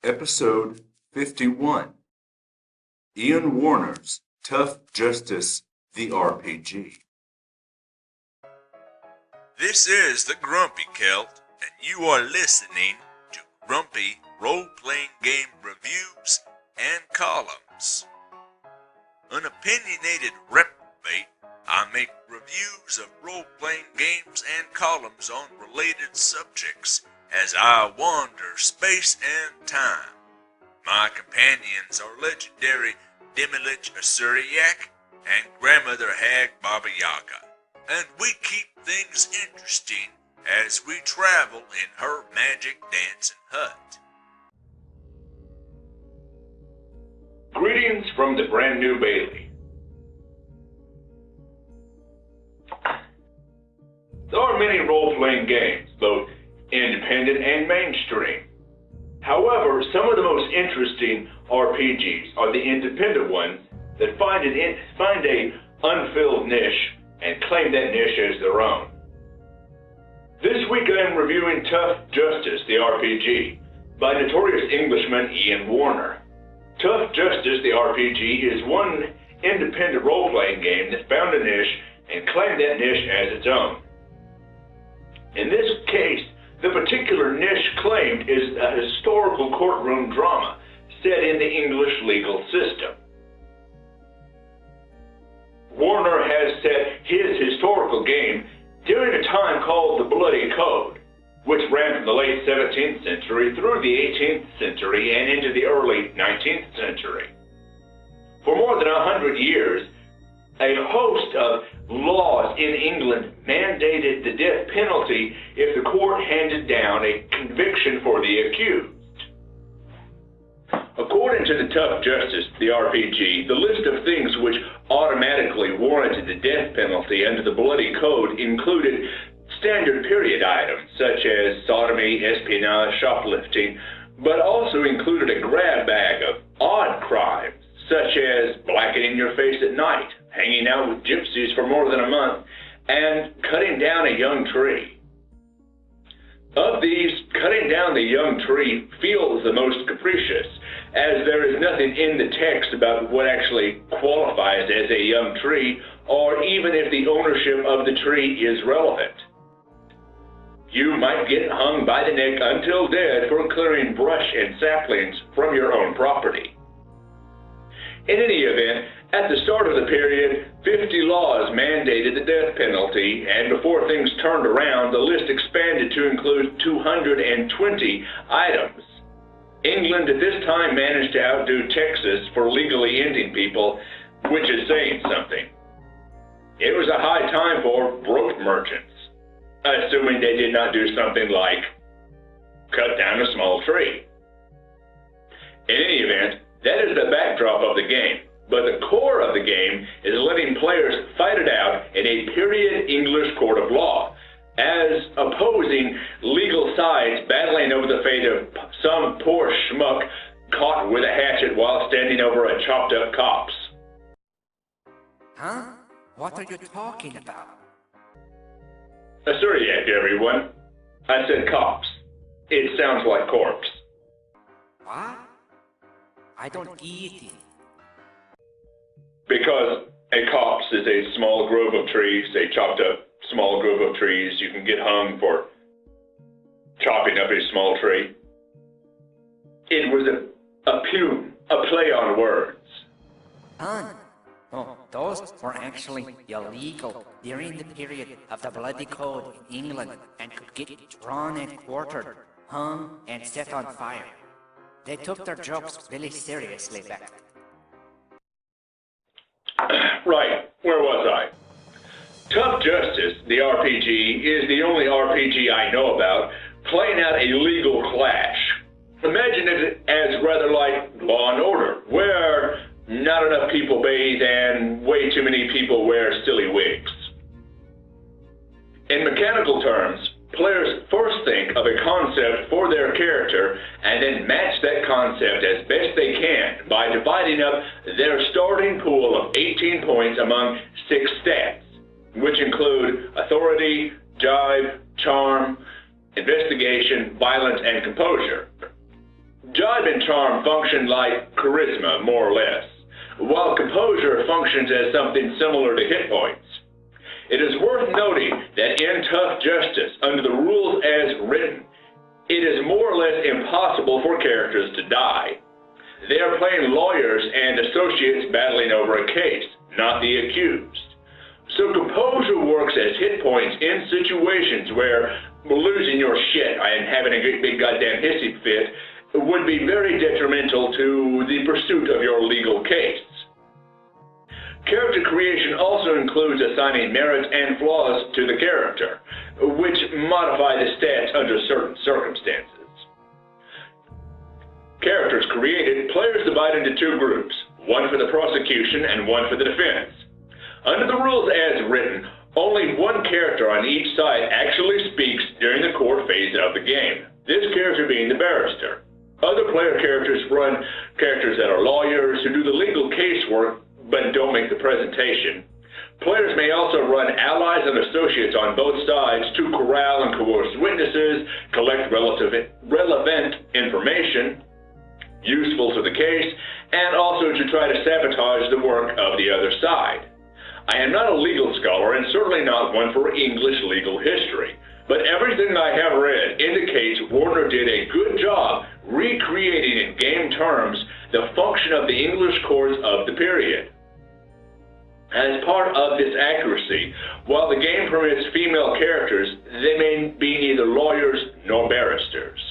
Episode 51, Ian Warner's Tough Justice, the RPG. This is the Grumpy Celt, and you are listening to Grumpy Role-Playing Game Reviews and Columns. An opinionated reprobate, I make reviews of role-playing games and columns on related subjects as I wander space and time. My companions are legendary Demilich Asuriak and grandmother hag Baba Yaga, and we keep things interesting as we travel in her magic dancing hut. Greetings from the brand new Bailey. There are many role-playing games, both independent and mainstream. However, some of the most interesting RPGs are the independent ones that find a unfilled niche and claim that niche as their own. This week I am reviewing Tough Justice, the RPG, by notorious Englishman Ian Warner. Tough Justice, the RPG, is one independent role-playing game that found a niche and claimed that niche as its own. In this case, the particular niche claimed is a historical courtroom drama set in the English legal system. Warner has set his historical game during a time called the Bloody Code, which ran from the late 17th century through the 18th century and into the early 19th century. For more than 100 years, a host of laws in England mandated the death penalty if the court handed down a conviction for the accused. According to the Tough Justice, the RPG, the list of things which automatically warranted the death penalty under the Bloody Code included standard period items such as sodomy, espionage, shoplifting, but also included a grab bag of odd crimes such as blackening your face at night, hanging out with gypsies for more than a month, and cutting down a young tree. Of these, cutting down the young tree feels the most capricious, as there is nothing in the text about what actually qualifies as a young tree, or even if the ownership of the tree is relevant. You might get hung by the neck until dead for clearing brush and saplings from your own property. In any event, at the start of the period, 50 laws mandated the death penalty, and before things turned around, the list expanded to include 220 items. England at this time managed to outdo Texas for legally ending people, which is saying something. It was a high time for broke merchants, assuming they did not do something like cut down a small tree. In any event, that is the backdrop of the game, but the core of the game is letting players fight it out in a period English court of law, as opposing legal sides battling over the fate of some poor schmuck caught with a hatchet while standing over a chopped up corpse. Huh? What are you talking about? Asuriak, everyone. I said corpse. It sounds like corpse. What? I don't eat it. Because a copse is a small grove of trees, a chopped up small grove of trees. You can get hung for chopping up a small tree. It was a pume, a play on words. Son, oh, those were actually illegal during the period of the Bloody Code in England and could get drawn and quartered, hung and set on fire. They took their jokes really seriously back then. Right, where was I? Tough Justice, the RPG, is the only RPG I know about playing out a legal clash. Imagine it as rather like Law and Order, where not enough people bathe and way too many people wear silly wigs. In mechanical terms, players first think of a concept for their character and then match that concept as best they can by dividing up their starting pool of 18 points among 6 stats, which include authority, jive, charm, investigation, violence, and composure. Jive and charm function like charisma, more or less, while composure functions as something similar to hit points. It is worth noting that in Tough Justice, under the rules as written, it is more or less impossible for characters to die. They are playing lawyers and associates battling over a case, not the accused. So composure works as hit points in situations where losing your shit and having a big goddamn hissy fit would be very detrimental to the pursuit of your legal case. Character creation also includes assigning merits and flaws to the character, which modify the stats under certain circumstances. Characters created, players divide into two groups, one for the prosecution and one for the defense. Under the rules as written, only one character on each side actually speaks during the court phase of the game, this character being the barrister. Other player characters run characters that are lawyers who do the legal casework but don't make the presentation. Players may also run allies and associates on both sides to corral and coerce witnesses, collect relevant information useful to the case, and also to try to sabotage the work of the other side. I am not a legal scholar and certainly not one for English legal history, but everything I have read indicates Warner did a good job recreating in game terms the function of the English courts of the period. As part of this accuracy, while the game permits female characters, they may be neither lawyers nor barristers.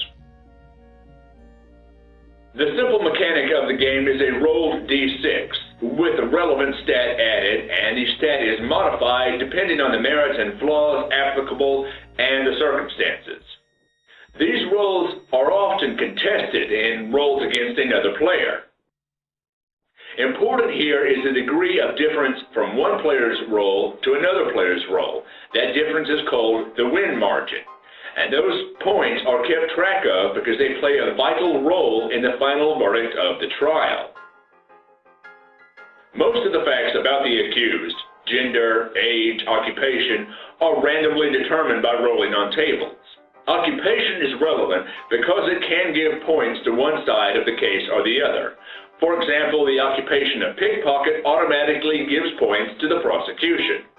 The simple mechanic of the game is a rolled d6 with a relevant stat added, and the stat is modified depending on the merits and flaws applicable and the circumstances. These rolls are often contested in rolls against another player. Important here is the degree of difference from one player's roll to another player's roll. That difference is called the win margin. And those points are kept track of because they play a vital role in the final verdict of the trial. Most of the facts about the accused, gender, age, occupation, are randomly determined by rolling on tables. Occupation is relevant because it can give points to one side of the case or the other. For example, the occupation of pickpocket automatically gives points to the prosecution.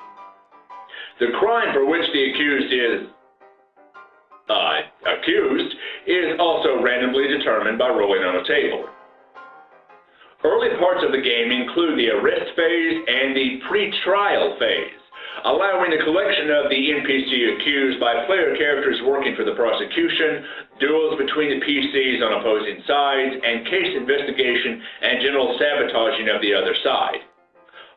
The crime for which the accused is also randomly determined by rolling on a table. Early parts of the game include the arrest phase and the pre-trial phase, allowing the collection of the NPC accused by player characters working for the prosecution, duels between the PCs on opposing sides, and case investigation and general sabotaging of the other side.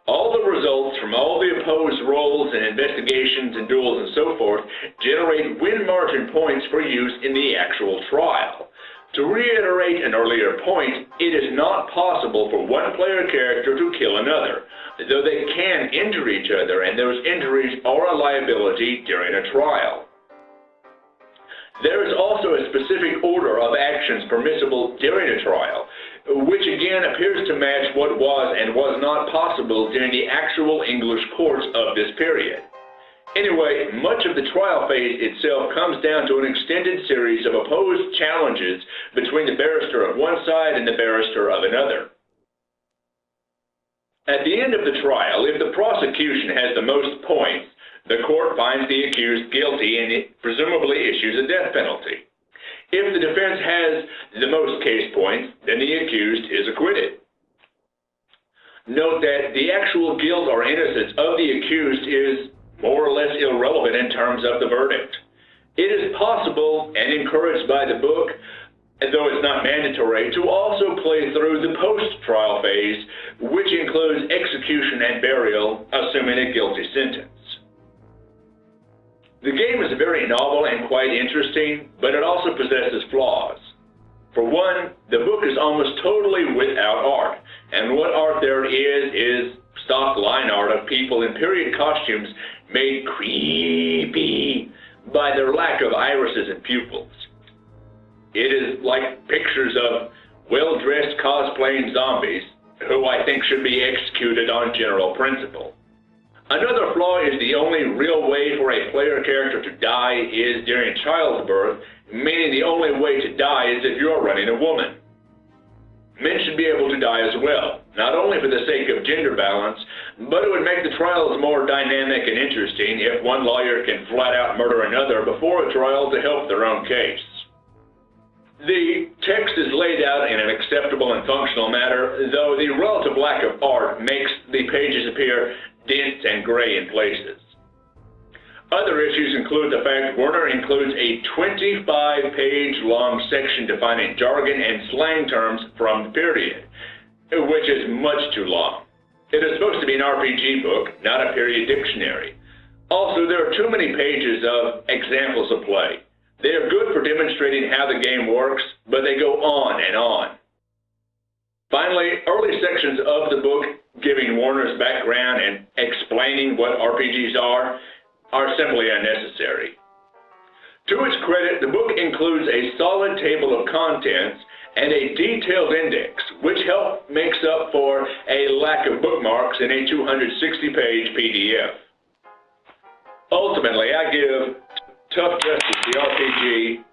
All the results from all the opposed rolls and investigations and duels and so forth generate win margin points for use in the actual trial. To reiterate an earlier point, it is not possible for one player character to kill another, though they can injure each other, and those injuries are a liability during a trial. There is also a specific order of actions permissible during a trial, which again appears to match what was and was not possible during the actual English courts of this period. Anyway, much of the trial phase itself comes down to an extended series of opposed challenges between the barrister of one side and the barrister of another. At the end of the trial, if the prosecution has the most points, the court finds the accused guilty and it presumably issues a death penalty. If the defense has the most case points, then the accused is acquitted. Note that the actual guilt or innocence of the accused is more or less irrelevant in terms of the verdict. It is possible and encouraged by the book, though it's not mandatory, to also play through the post-trial phase, which includes execution and burial, assuming a guilty sentence. The game is very novel and quite interesting, but it also possesses flaws. For one, the book is almost totally without art, and what art there is stock line art of people in period costumes made creepy by their lack of irises and pupils. It is like pictures of well-dressed cosplaying zombies, who I think should be executed on general principle. Another flaw is the only real way for a player character to die is during childbirth, meaning the only way to die is if you're running a woman. Men should be able to die as well, not only for the sake of gender balance, but it would make the trials more dynamic and interesting if one lawyer can flat out murder another before a trial to help their own case. The text is laid out in an acceptable and functional manner, though the relative lack of art makes the pages appear dense and gray in places. Other issues include the fact Werner includes a 25-page-long section defining jargon and slang terms from the period, which is much too long. It is supposed to be an RPG book, not a period dictionary. Also, there are too many pages of examples of play. They are good for demonstrating how the game works, but they go on and on. Finally, early sections of the book giving Werner's background and explaining what RPGs are simply unnecessary. To its credit, the book includes a solid table of contents and a detailed index, which makes up for a lack of bookmarks in a 260-page PDF. Ultimately, I give Tough Justice, the RPG,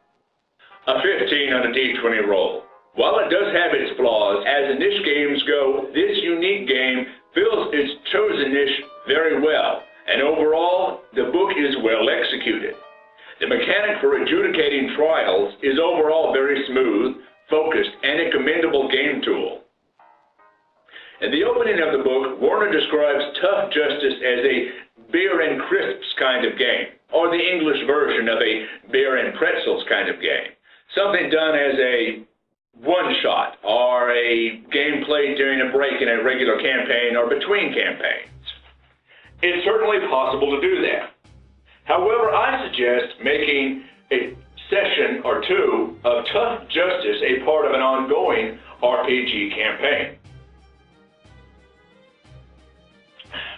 a 15 on a D20 roll. While it does have its flaws, as niche games go, this unique game fills its chosen niche very well, and overall, the book is well executed. The mechanic for adjudicating trials is overall very smooth, focused, and a commendable game tool. In the opening of the book, Werner describes Tough Justice as a beer and crisps kind of game, or the English version of a beer and pretzels kind of game, something done as a one-shot, or a game played during a break in a regular campaign or between campaigns. It's certainly possible to do that. However, I suggest making a session or two of Tough Justice a part of an ongoing RPG campaign.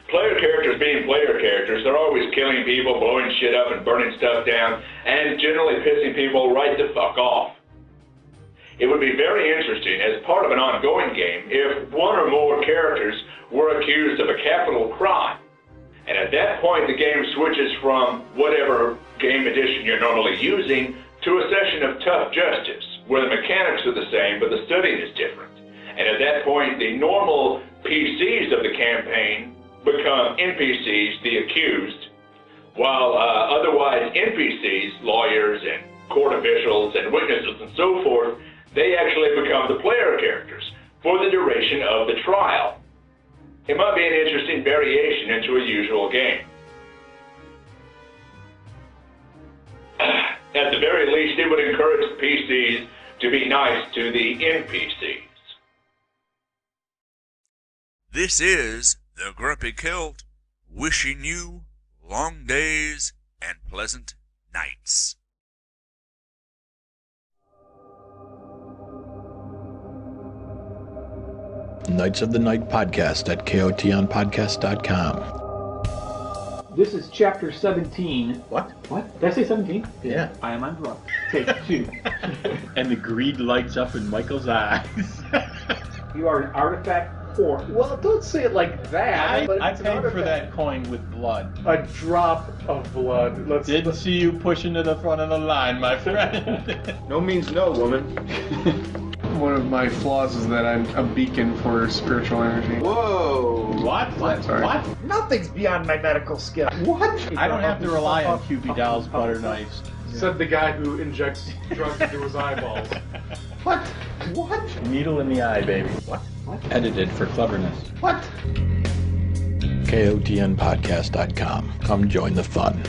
Player characters being player characters, they're always killing people, blowing shit up and burning stuff down, and generally pissing people right the fuck off. It would be very interesting as part of an ongoing game if one or more characters were accused of a capital crime. And at that point, the game switches from whatever game edition you're normally using to a session of Tough Justice, where the mechanics are the same, but the studying is different. And at that point, the normal PCs of the campaign become NPCs, the accused, while otherwise NPCs, lawyers and court officials and witnesses and so forth, they actually become the player characters for the duration of the trial. It might be an interesting variation into a usual game. At the very least, it would encourage the PCs to be nice to the NPCs. This is the Grumpy Celt, wishing you long days and pleasant nights. Knights of the Night podcast at kotonpodcast.com. This is chapter 17. What? What? Did I say 17? Yeah. I am on drunk. Take 2. And the greed lights up in Michael's eyes. You are an artifact 4. Well, don't say it like that. but I it's an paid for artifact. that coin with blood. A drop of blood. Didn't see you pushing to the front of the line, my friend. No means no, woman. One of my flaws is that I'm a beacon for spiritual energy. Whoa. What? Sorry. What? Nothing's beyond my medical skill. What? I don't have to rely on QB Doll's butter knives. Said the guy who injects drugs into his eyeballs. What? What? Needle in the eye, baby. What? Edited for cleverness. What? kotonpodcast.com. Come join the fun.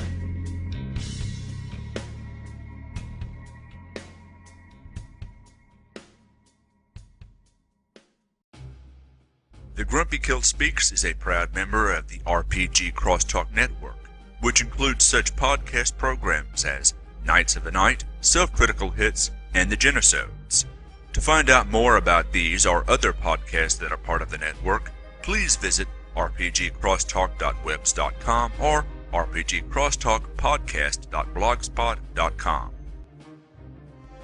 The Grumpy Celt Speaks is a proud member of the RPG Crosstalk Network, which includes such podcast programs as Knights of the Night, Self-Critical Hits, and the Genosodes. To find out more about these or other podcasts that are part of the network, please visit rpgcrosstalk.webs.com or rpgcrosstalkpodcast.blogspot.com.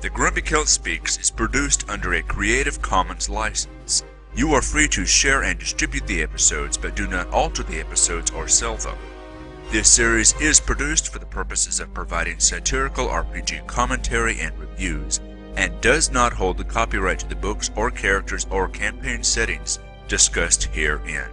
The Grumpy Celt Speaks is produced under a Creative Commons license. You are free to share and distribute the episodes, but do not alter the episodes or sell them. This series is produced for the purposes of providing satirical RPG commentary and reviews, and does not hold the copyright to the books or characters or campaign settings discussed herein.